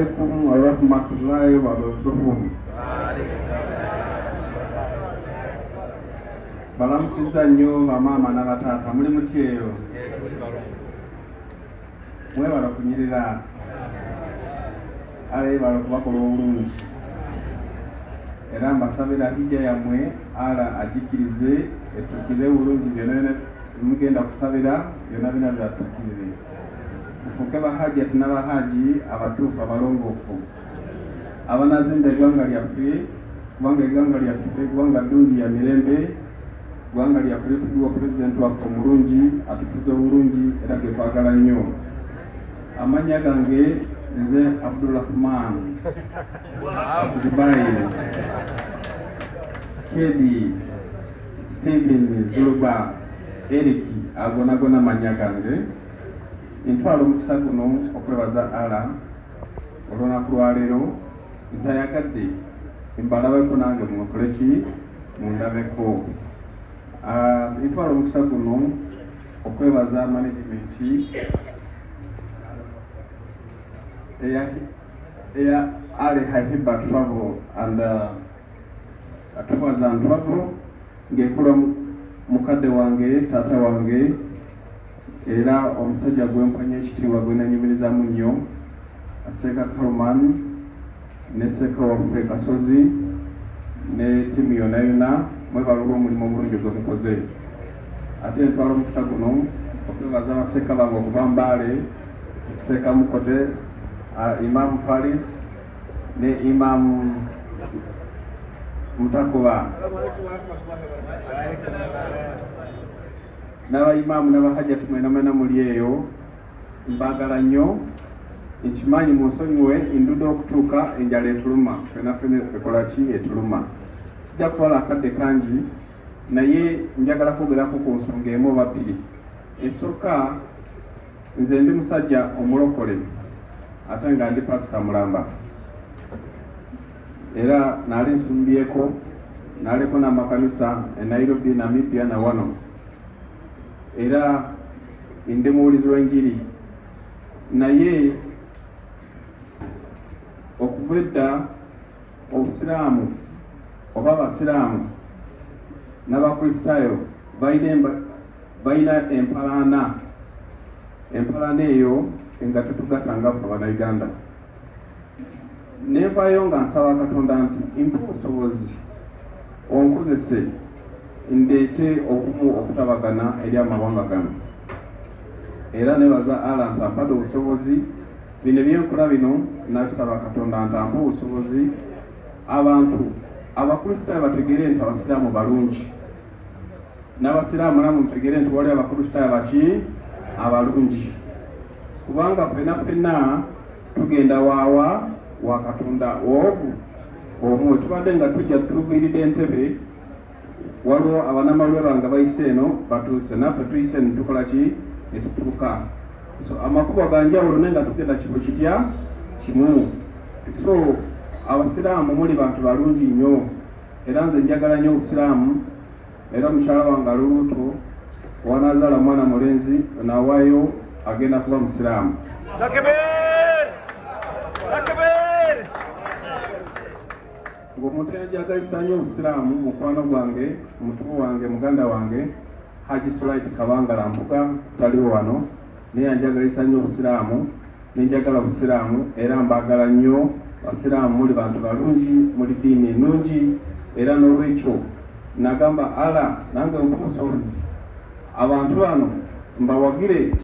عليكم ورحمة الله وبركاته. Balamusiza nnyo bamaama n'abataata muli mutyeyo mwebala kunyirira bala kubakola obulungi era mbasabira hijja yammwe ala agikirize etukire bulungi byonna mugenda kusabira byonna bina byatukirire mufuke bahajjati n'abahaji abatuufu abalongoofu abanazimba eggwanga lyaffe kubanga eggwanga lyaffe eggwanga ddungi ya mirembe gwanga lya wa president waffe omulungi atukuze obulungi era ge twagala nnyo. Amannya gange nze Abdulrahman Dubai Kedi Stephen Zuluba Eric agonagona amannya gange ntwala omukisa guno okwebaza ala olunaku lwaleero ntayagadde mbalabeko nange mukoleki mundabeko. Ntwala omukisa guno okwebaza management eya Ali Hahiba Travel and Tours and Travel ng'ekula mukadde wange taata wange era omusajja gwempanya ekitiibwa gwe nanyumirizamu nnyo Seeka Karuman ne Seeka waffe Kasozi ne tiimu yonna yonna mwebala olw'omulimu omulungi gwe mukoze. Ate ntwala omukisa guno okwebaza abaseeka bange okuva Mbale Seeka Mukote Imam Faris ne Imam Mutakuba n'abaimaamu n'abahajjati mwena muli eyo mbagala nnyo nkimanyi munsonyiwe ndudde okutuuka enjala etuluma fenafene ekola ki etuluma. Sijja kuwala akadde kangi naye njagala kwogerako ku nsonga emu oba bbiri. Esooka nze ndi musajja omulokole ate nga ndi pasita mulamba era naali nsumbyeko naaleko n'amakanisa e Nairobi Namibia na wano era ndi muwulizi w'enjiri naye okuva edda obusiraamu oba abasiraamu n'abakristaayo balina empalana eyo nga tetugatangaffe Abannayuganda. Nenvayo nga nsaba Katonda nti mpa obusobozi onkozese ndeete obumu okutabagana eri amawanga gano era nebaza ala nti ampadde obusobozi bino byenkola bino nabisaba Katonda nti ampa obusobozi abantu abakristaayo bategeere nti abasiraamu balungi n'abasiraamu namwe mutegeere nti wali abakristaayo baki abalungi kubanga ffenna tugenda waawa wa Katonda omwe tubadde nga tujja tuviiridde Entebbe waliwo abanamalwe bange bayise eno batuuse naffe tuyise netukola ki netutuuka so amakubo ganjawulo naye nga tugenda kifo kitya kimu. So abasiraamu muli bantu balungi nnyo era nze njagala nnyo obusiraamu era mukyala wange Luluuto wanazaala mwana mulenzi nawaayo agenda kuba musiraamu. Ng'omuntu yajagalisa nnyo obusiraamu mukwano gwange mutubu wange muganda wange Haji Sulaiti Kabangala Mpuga taliwo wano naye yanjagalisa nnyo obusiraamu nenjagala obusiraamu era mbagala nnyo basiraamu muli bantu balungi muli ddiini ennungi era n'olwekyo nagamba ala nange mpa obusobozi abantu bano mbawagire